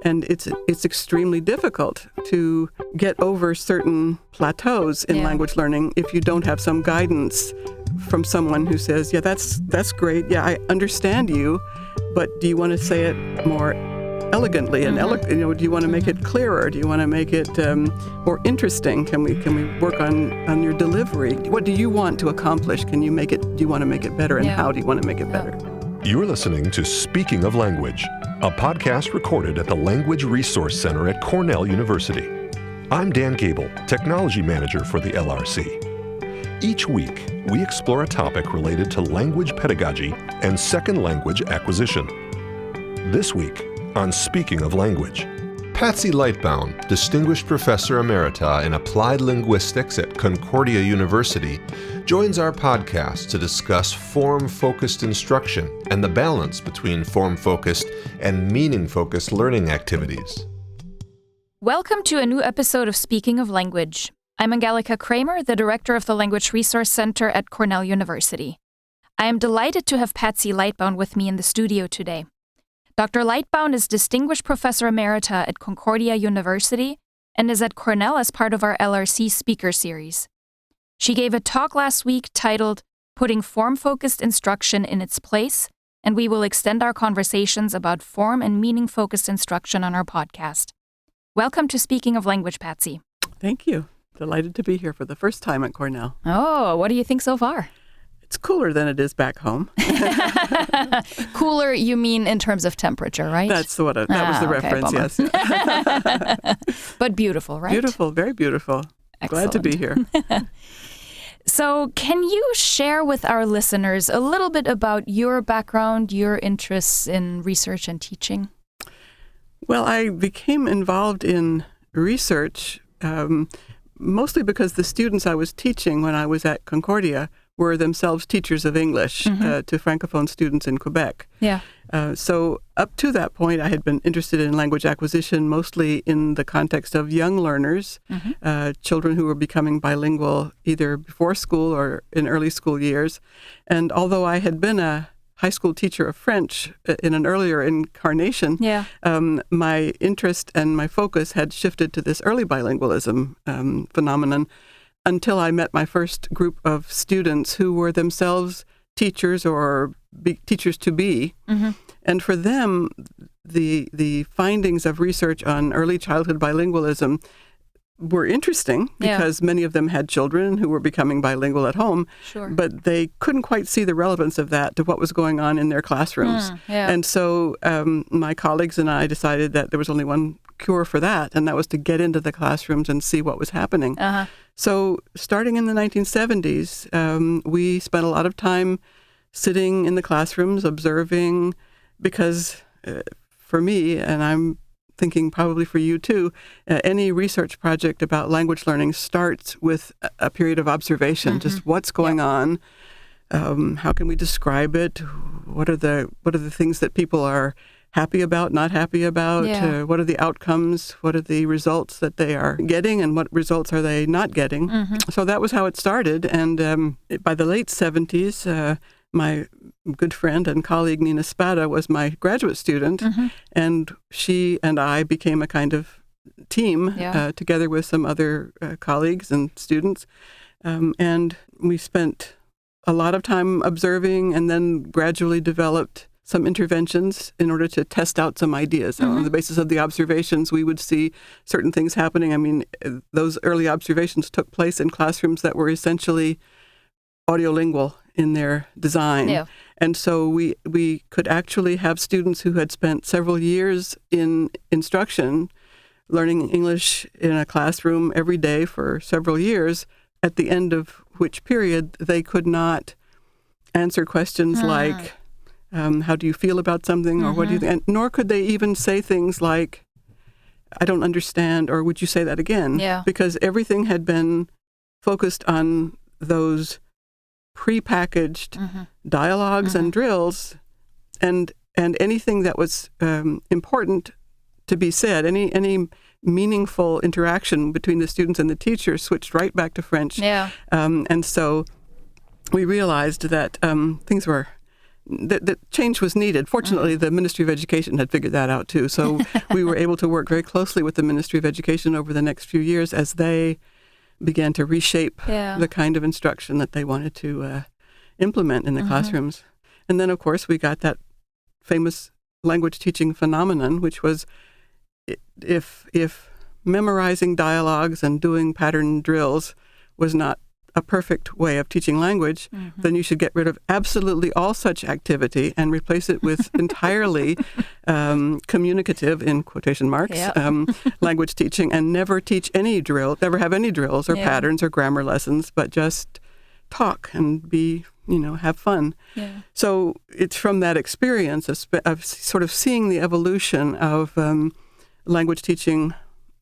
And it's extremely difficult to get over certain plateaus in language learning if you don't have some guidance from someone who says, yeah, that's great. Yeah, I understand you, but do you want to say it more elegantly and do you want to make it clearer? Do you want to make it more interesting? Can we work on your delivery? What do you want to accomplish? Do you want to make it better, and how do you want to make it better? You're listening to Speaking of Language, a podcast recorded at the Language Resource Center at Cornell University. I'm Dan Gable, Technology Manager for the LRC. Each week, we explore a topic related to language pedagogy and second language acquisition. This week, on Speaking of Language, Patsy Lightbown, Distinguished Professor Emerita in Applied Linguistics at Concordia University, joins our podcast to discuss form-focused instruction and the balance between form-focused and meaning-focused learning activities. Welcome to a new episode of Speaking of Language. I'm Angelica Kramer, the Director of the Language Resource Center at Cornell University. I am delighted to have Patsy Lightbown with me in the studio today. Dr. Lightbown is Distinguished Professor Emerita at Concordia University and is at Cornell as part of our LRC Speaker Series. She gave a talk last week titled Putting Form-Focused Instruction in Its Place, and we will extend our conversations about form and meaning-focused instruction on our podcast. Welcome to Speaking of Language, Patsy. Thank you. Delighted to be here for the first time at Cornell. Oh, what do you think so far? It's cooler than it is back home. Cooler, you mean in terms of temperature, right? That was the reference, bummer. Yes. But beautiful, right? Beautiful, very beautiful. Excellent. Glad to be here. So can you share with our listeners a little bit about your background, your interests in research and teaching? Well, I became involved in research mostly because the students I was teaching when I was at Concordia were themselves teachers of English to Francophone students in Quebec. Yeah. So up to that point, I had been interested in language acquisition, mostly in the context of young learners, children who were becoming bilingual either before school or in early school years. And although I had been a high school teacher of French in an earlier incarnation, my interest and my focus had shifted to this early bilingualism phenomenon until I met my first group of students who were themselves teachers or teachers to be. And for them, the findings of research on early childhood bilingualism were interesting because many of them had children who were becoming bilingual at home, but they couldn't quite see the relevance of that to what was going on in their classrooms. And so my colleagues and I decided that there was only one cure for that, and that was to get into the classrooms and see what was happening. So starting in the 1970s, we spent a lot of time sitting in the classrooms, observing, because for me, and I'm thinking probably for you too, any research project about language learning starts with a period of observation, just what's going on, how can we describe it, what are the things that people are happy about, not happy about, what are the outcomes, what are the results that they are getting, and what results are they not getting. So that was how it started, and by the late 70s, my good friend and colleague Nina Spada was my graduate student, and she and I became a kind of team together with some other colleagues and students, and we spent a lot of time observing and then gradually developed some interventions in order to test out some ideas. On the basis of the observations, we would see certain things happening. I mean, those early observations took place in classrooms that were essentially audiolingual in their design. And so we could actually have students who had spent several years in instruction, learning English in a classroom every day for several years, at the end of which period they could not answer questions like, how do you feel about something, or what do you think? And nor could they even say things like, I don't understand, or would you say that again? Because everything had been focused on those prepackaged dialogues and drills, and anything that was important to be said, any meaningful interaction between the students and the teacher switched right back to French. And so we realized that things were that change was needed. Fortunately, the Ministry of Education had figured that out too. So we were able to work very closely with the Ministry of Education over the next few years as they began to reshape the kind of instruction that they wanted to implement in the classrooms. And then, of course, we got that famous language teaching phenomenon, which was if memorizing dialogues and doing pattern drills was not a perfect way of teaching language, then you should get rid of absolutely all such activity and replace it with entirely communicative, in quotation marks, language teaching, and never teach any drill, never have any drills or patterns or grammar lessons, but just talk and be, have fun. Yeah. So it's from that experience of sort of seeing the evolution of language teaching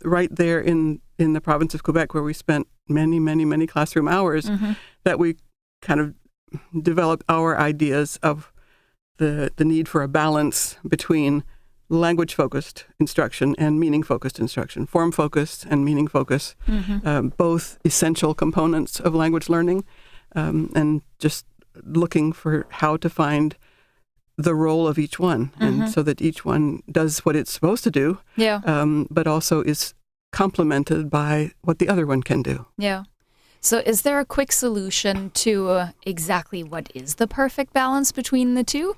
right there in the province of Quebec, where we spent many, many, many classroom hours, that we kind of developed our ideas of the need for a balance between language-focused instruction and meaning-focused instruction, form-focused and meaning-focused, both essential components of language learning, and just looking for how to find the role of each one, and so that each one does what it's supposed to do, but also is complemented by what the other one can do. Yeah. So is there a quick solution to exactly what is the perfect balance between the two?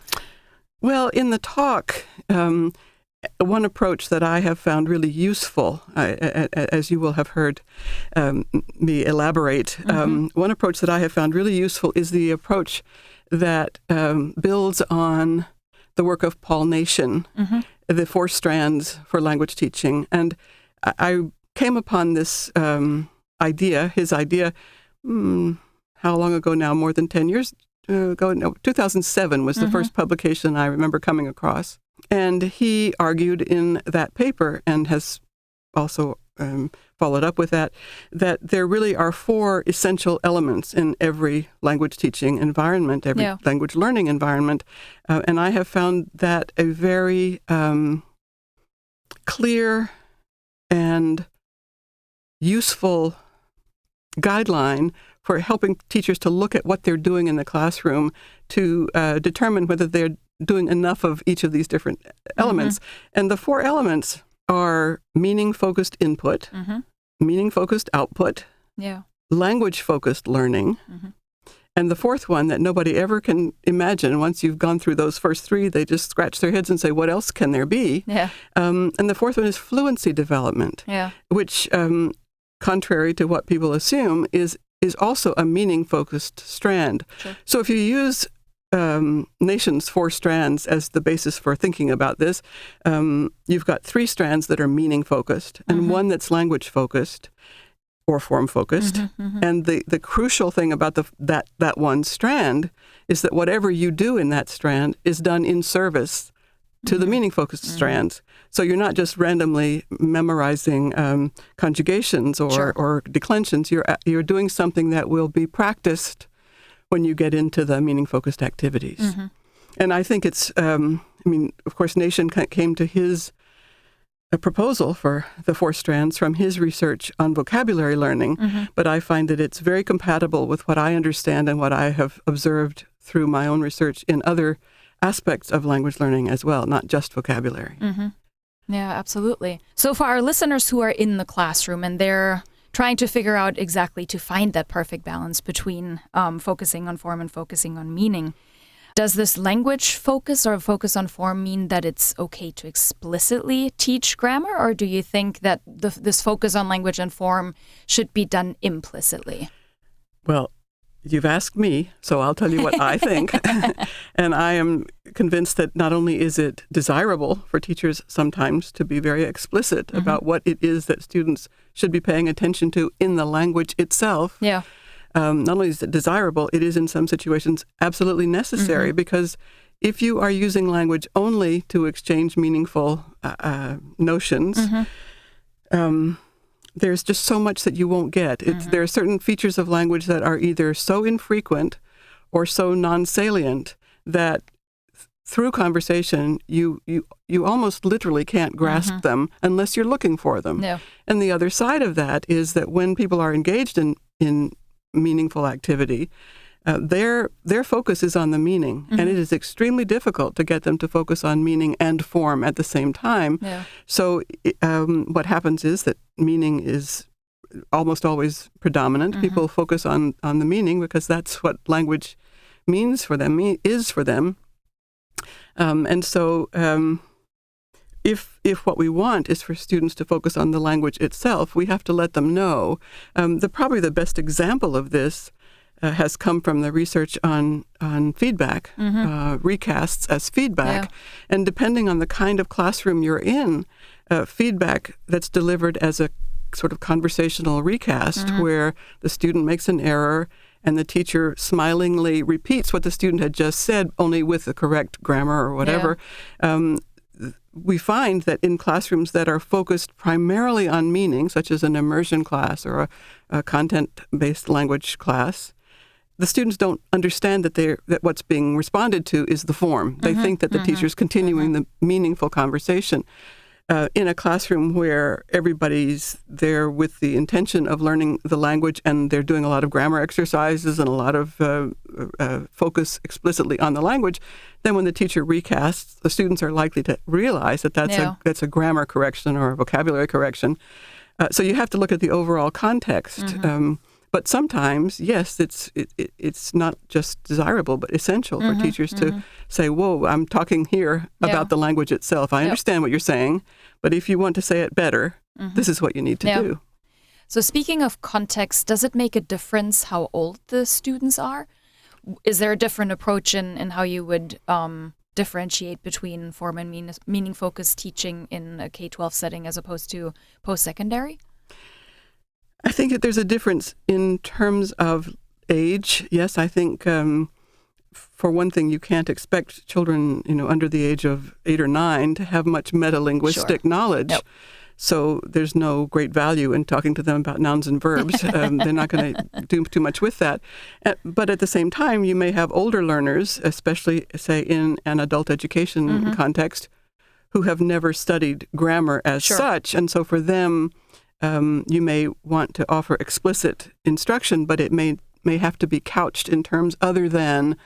Well, in the talk, one approach that I have found really useful, as you will have heard me elaborate, one approach that I have found really useful is the approach that builds on the work of Paul Nation, the 4 strands for language teaching. And I came upon this his idea, how long ago now? More than 10 years ago? No, 2007 was the first publication I remember coming across. And he argued in that paper, and has also followed up with that there really are 4 essential elements in every language teaching environment, every language learning environment. And I have found that a very clear and useful guideline for helping teachers to look at what they're doing in the classroom to determine whether they're doing enough of each of these different elements. And the 4 elements are meaning-focused input, meaning-focused output, language-focused learning, and the 4th one that nobody ever can imagine. Once you've gone through those first 3, they just scratch their heads and say, what else can there be? And the 4th one is fluency development, which, contrary to what people assume, is also a meaning-focused strand. Sure. So if you use Nation's 4 strands as the basis for thinking about this, you've got 3 strands that are meaning-focused and 1 that's language-focused or form-focused. And the crucial thing about that one strand is that whatever you do in that strand is done in service to the meaning-focused strands. So you're not just randomly memorizing conjugations or declensions. You're doing something that will be practiced when you get into the meaning-focused activities. And I think it's, of course, Nation came to his proposal for the 4 strands from his research on vocabulary learning, but I find that it's very compatible with what I understand and what I have observed through my own research in other aspects of language learning as well, not just vocabulary. Yeah, absolutely. So for our listeners who are in the classroom and they're trying to figure out exactly to find that perfect balance between focusing on form and focusing on meaning, does this language focus or focus on form mean that it's okay to explicitly teach grammar, or do you think that this focus on language and form should be done implicitly? Well, you've asked me, so I'll tell you what I think. And I am convinced that not only is it desirable for teachers sometimes to be very explicit about what it is that students should be paying attention to in the language itself. Not only is it desirable, it is in some situations absolutely necessary, because if you are using language only to exchange meaningful notions, there's just so much that you won't get. There are certain features of language that are either so infrequent or so non-salient that through conversation, you almost literally can't grasp them unless you're looking for them. And the other side of that is that when people are engaged in meaningful activity, their focus is on the meaning, and it is extremely difficult to get them to focus on meaning and form at the same time. Yeah. So what happens is that meaning is almost always predominant. People focus on the meaning because that's what language means for them, is for them. And so if what we want is for students to focus on the language itself, we have to let them know. Probably the best example of this has come from the research on feedback, recasts as feedback. Yeah. And depending on the kind of classroom you're in, feedback that's delivered as a sort of conversational recast where the student makes an error and the teacher smilingly repeats what the student had just said, only with the correct grammar or whatever. Yeah. We find that in classrooms that are focused primarily on meaning, such as an immersion class or a content-based language class, the students don't understand that what's being responded to is the form. They think that the teacher's continuing the meaningful conversation. In a classroom where everybody's there with the intention of learning the language and they're doing a lot of grammar exercises and a lot of focus explicitly on the language, then when the teacher recasts, the students are likely to realize that that's a grammar correction or a vocabulary correction. So you have to look at the overall context. But sometimes, yes, it's not just desirable, but essential for teachers to say, whoa, I'm talking here about the language itself. I understand what you're saying, but if you want to say it better, this is what you need to do. So speaking of context, does it make a difference how old the students are? Is there a different approach in how you would differentiate between form and meaning-focused teaching in a K-12 setting as opposed to post-secondary? I think that there's a difference in terms of age. Yes, I think for one thing, you can't expect children, under the age of 8 or 9 to have much metalinguistic knowledge. Nope. So there's no great value in talking to them about nouns and verbs. They're not going to do too much with that. But at the same time, you may have older learners, especially, say, in an adult education context, who have never studied grammar as such. And so for them, you may want to offer explicit instruction, but it may have to be couched in terms other than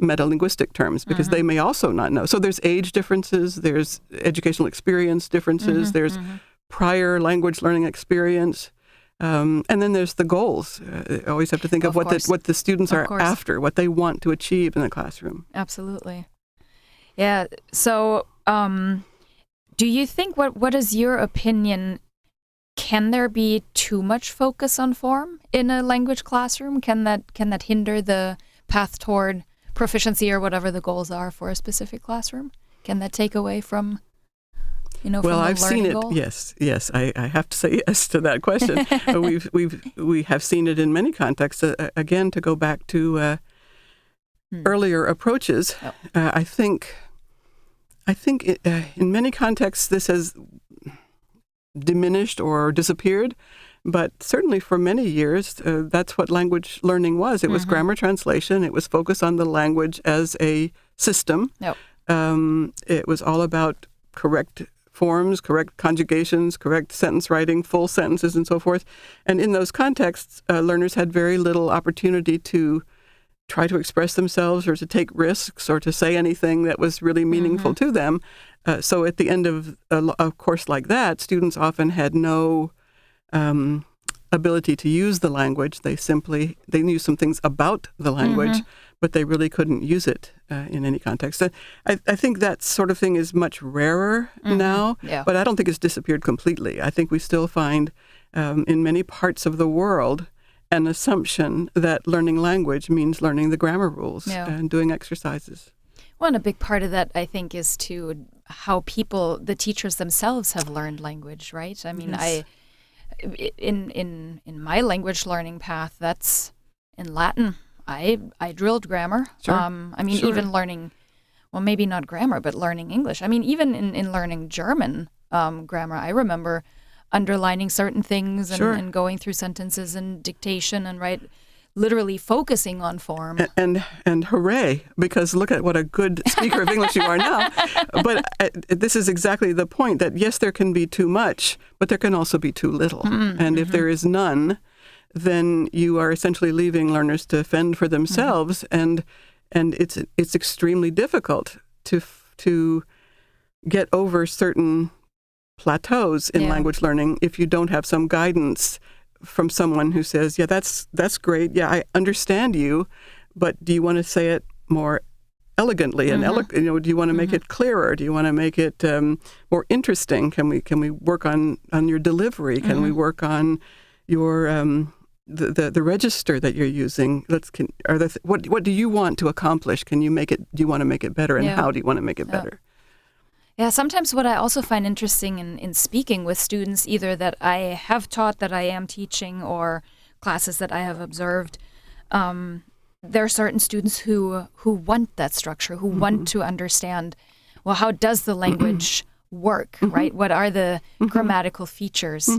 metalinguistic terms, because they may also not know. So there's age differences, there's educational experience differences, there's prior language learning experience, and then there's the goals. You always have to think of what the students are after, what they want to achieve in the classroom. Absolutely. Yeah. So do you think, what is your opinion? Can there be too much focus on form in a language classroom? Can that hinder the path toward proficiency or whatever the goals are for a specific classroom? Can that take away from, well, from I've seen it. Goal? Yes. I have to say yes to that question. We have seen it in many contexts. Again, to go back to earlier approaches, I think in many contexts this has diminished or disappeared, but certainly for many years, that's what language learning was. It was grammar translation. It was focused on the language as a system. It was all about correct forms, correct conjugations, correct sentence writing, full sentences, and so forth. And in those contexts, learners had very little opportunity to try to express themselves or to take risks or to say anything that was really meaningful to them. So at the end of a course like that, students often had no ability to use the language. They knew some things about the language, but they really couldn't use it in any context. I think that sort of thing is much rarer now, but I don't think it's disappeared completely. I think we still find in many parts of the world an assumption that learning language means learning the grammar rules and doing exercises. Well, and a big part of that, I think, is to how the teachers themselves have learned language, right? I mean, yes. In my language learning path, that's in Latin. I drilled grammar. Even learning, well, maybe not grammar, but learning English. I mean, even in learning German grammar, I remember underlining certain things and going through sentences and dictation and literally focusing on form. And hooray, because look at what a good speaker of English you are now. But this is exactly the point, that yes, there can be too much, but there can also be too little. And if there is none, then you are essentially leaving learners to fend for themselves, and it's extremely difficult to get over certain plateaus in language learning if you don't have some guidance from someone who says, yeah, that's great. Yeah, I understand you, but do you want to say it more elegantly and do you want to make it clearer? Do you want to make it more interesting? Can we work on your delivery? Can we work on your the register that you're using? What do you want to accomplish? Can you make it? Do you want to make it better? And how do you want to make it better? Yeah, sometimes what I also find interesting in speaking with students, either that I have taught, that I am teaching, or classes that I have observed, there are certain students who want that structure, who want to understand, well, how does the language work, right? What are the grammatical features?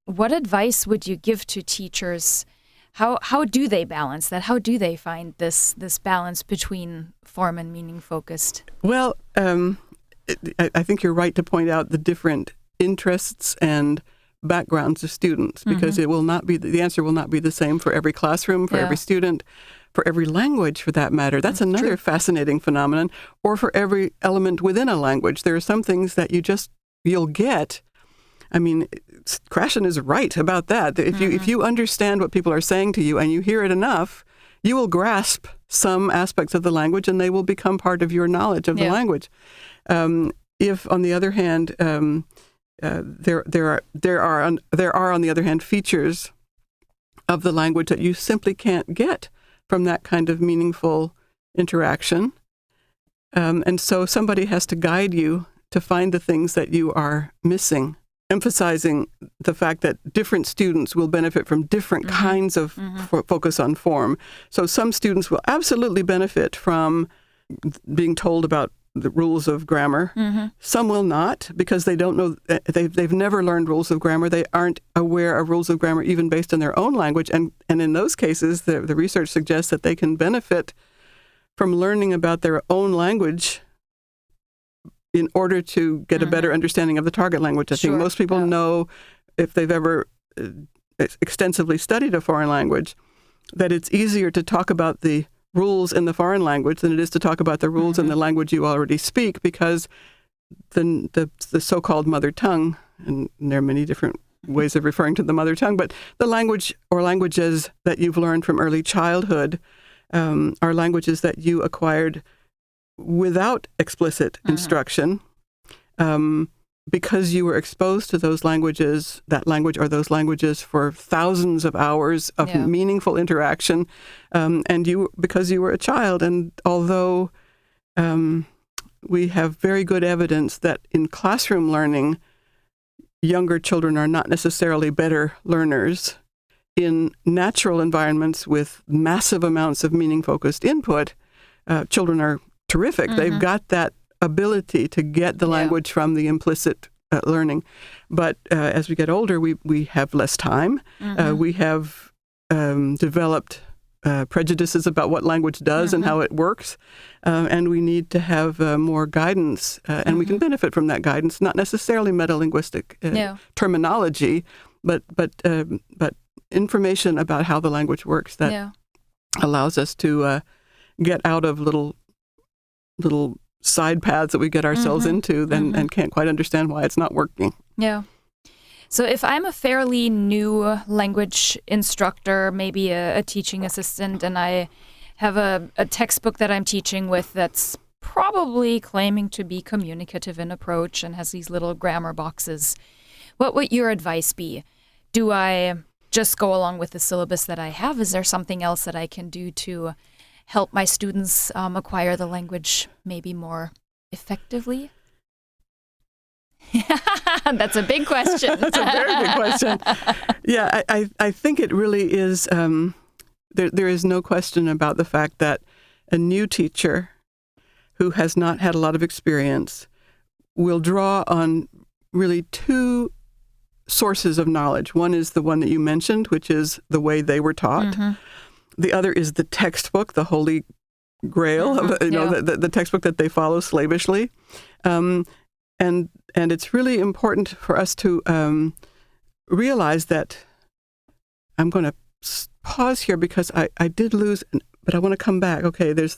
What advice would you give to teachers? How do they balance that? How do they find this balance between form and meaning focused? Well, I think you're right to point out the different interests and backgrounds of students, because it will not be the answer will not be the same for every classroom, for every student, for every language for that matter. That's another fascinating phenomenon, or for every element within a language. There are some things that you'll get. I mean, Krashen is right about that. If you understand what people are saying to you and you hear it enough, you will grasp some aspects of the language and they will become part of your knowledge of the language. If, on the other hand, there are on the other hand features of the language that you simply can't get from that kind of meaningful interaction, and so somebody has to guide you to find the things that you are missing, emphasizing the fact that different students will benefit from different kinds of focus on form. So some students will absolutely benefit from being told about the rules of grammar. Some will not, because they don't know, they've never learned rules of grammar. They aren't aware of rules of grammar even based on their own language. And in those cases, the research suggests that they can benefit from learning about their own language in order to get a better understanding of the target language. I think most people know, if they've ever extensively studied a foreign language, that it's easier to talk about the rules in the foreign language than it is to talk about the rules in the language you already speak, because the so-called mother tongue, and there are many different ways of referring to the mother tongue, but the language or languages that you've learned from early childhood are languages that you acquired without explicit instruction, because you were exposed to those languages, that language or those languages, for thousands of hours of meaningful interaction, and because you were a child. And although we have very good evidence that in classroom learning, younger children are not necessarily better learners, in natural environments with massive amounts of meaning-focused input, children are terrific. They've got that ability to get the language from the implicit learning. But as we get older, we have less time. We have developed prejudices about what language does and how it works. And we need to have more guidance. And we can benefit from that guidance, not necessarily metalinguistic terminology, but information about how the language works that allows us to get out of little side paths that we get ourselves into and can't quite understand why it's not working. Yeah. So if I'm a fairly new language instructor, maybe a teaching assistant, and I have a textbook that I'm teaching with that's probably claiming to be communicative in approach and has these little grammar boxes, what would your advice be? Do I just go along with the syllabus that I have? Is there something else that I can do to help my students acquire the language maybe more effectively? That's a big question. That's a very big question. Yeah, I think it really is, there is no question about the fact that a new teacher who has not had a lot of experience will draw on really two sources of knowledge. One is the one that you mentioned, which is the way they were taught. The other is the textbook, the holy grail, the textbook that they follow slavishly. And it's really important for us to realize that I'm going to pause here because I did lose, but I want to come back. Okay, there's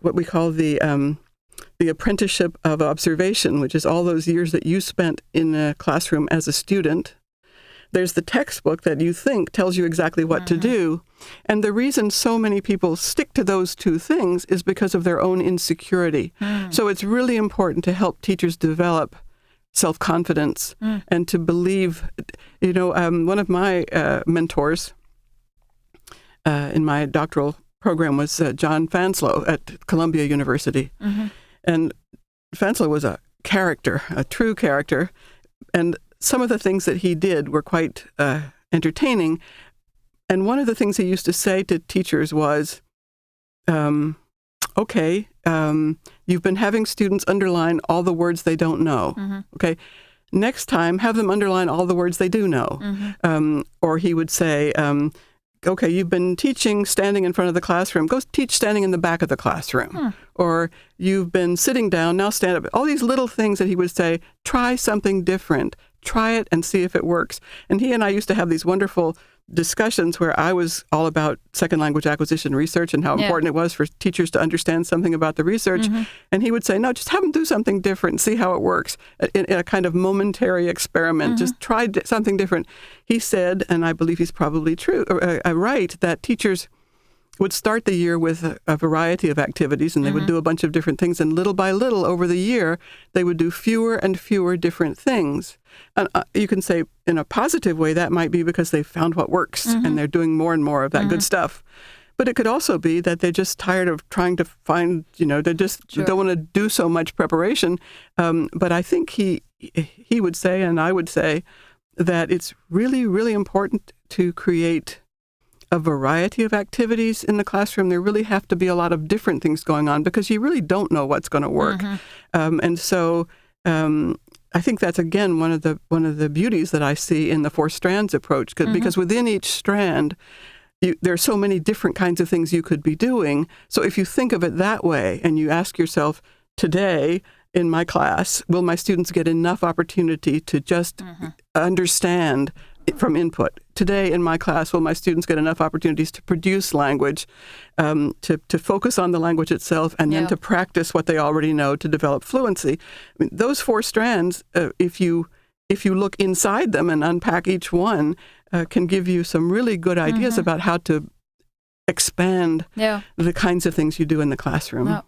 what we call the apprenticeship of observation, which is all those years that you spent in a classroom as a student. There's the textbook that you think tells you exactly what to do. And the reason so many people stick to those two things is because of their own insecurity. So it's really important to help teachers develop self-confidence and to believe. One of my mentors in my doctoral program was John Fanslow at Columbia University. And Fanslow was a character, a true character. And some of the things that he did were quite entertaining. And one of the things he used to say to teachers was, okay, you've been having students underline all the words they don't know. Okay, next time have them underline all the words they do know. Or he would say, okay, you've been teaching standing in front of the classroom. Go teach standing in the back of the classroom. Or you've been sitting down, now stand up. All these little things that he would say, try something different. Try it and see if it works. And he and I used to have these wonderful discussions where I was all about second language acquisition research and how important it was for teachers to understand something about the research. And he would say, no, just have them do something different and see how it works in a kind of momentary experiment. Just try something different. He said, and I believe he's probably right, that teachers would start the year with a variety of activities, and they would do a bunch of different things. And little by little over the year, they would do fewer and fewer different things. And you can say in a positive way, that might be because they found what works and they're doing more and more of that good stuff. But it could also be that they're just tired of trying to find, they just don't want to do so much preparation. But I think he would say, and I would say, that it's really, really important to create a variety of activities in the classroom. There really have to be a lot of different things going on because you really don't know what's going to work. And so I think that's, again, one of the beauties that I see in the 4 strands approach, because within each strand, there are so many different kinds of things you could be doing. So if you think of it that way and you ask yourself, today in my class, will my students get enough opportunity to just understand from input? Today in my class, will my students get enough opportunities to produce language, to focus on the language itself, and then to practice what they already know to develop fluency? I mean, those 4 strands, if you look inside them and unpack each one, can give you some really good ideas about how to expand the kinds of things you do in the classroom. Yeah,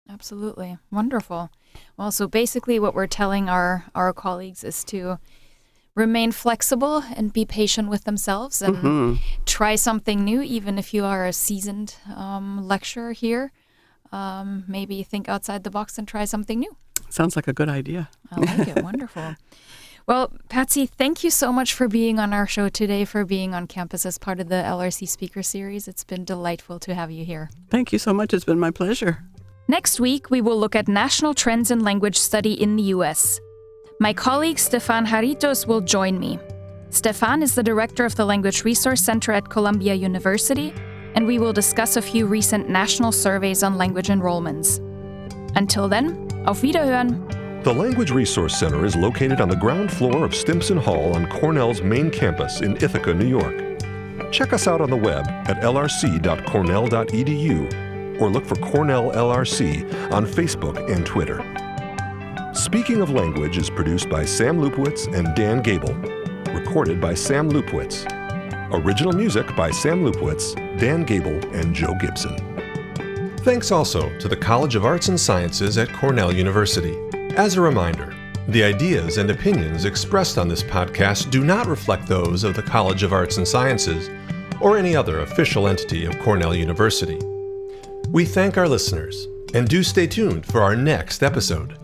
absolutely. Wonderful. Well, so basically what we're telling our colleagues is to remain flexible and be patient with themselves and try something new, even if you are a seasoned lecturer here. Maybe think outside the box and try something new. Sounds like a good idea. I like it. Wonderful. Well, Patsy, thank you so much for being on our show today, for being on campus as part of the LRC Speaker Series. It's been delightful to have you here. Thank you so much. It's been my pleasure. Next week, we will look at national trends in language study in the U.S. My colleague Stefan Haritos will join me. Stefan is the director of the Language Resource Center at Columbia University, and we will discuss a few recent national surveys on language enrollments. Until then, auf Wiederhören! The Language Resource Center is located on the ground floor of Stimson Hall on Cornell's main campus in Ithaca, New York. Check us out on the web at lrc.cornell.edu or look for Cornell LRC on Facebook and Twitter. Speaking of Language is produced by Sam Lupowitz and Dan Gable. Recorded by Sam Lupowitz. Original music by Sam Lupowitz, Dan Gable, and Joe Gibson. Thanks also to the College of Arts and Sciences at Cornell University. As a reminder, the ideas and opinions expressed on this podcast do not reflect those of the College of Arts and Sciences or any other official entity of Cornell University. We thank our listeners, and do stay tuned for our next episode.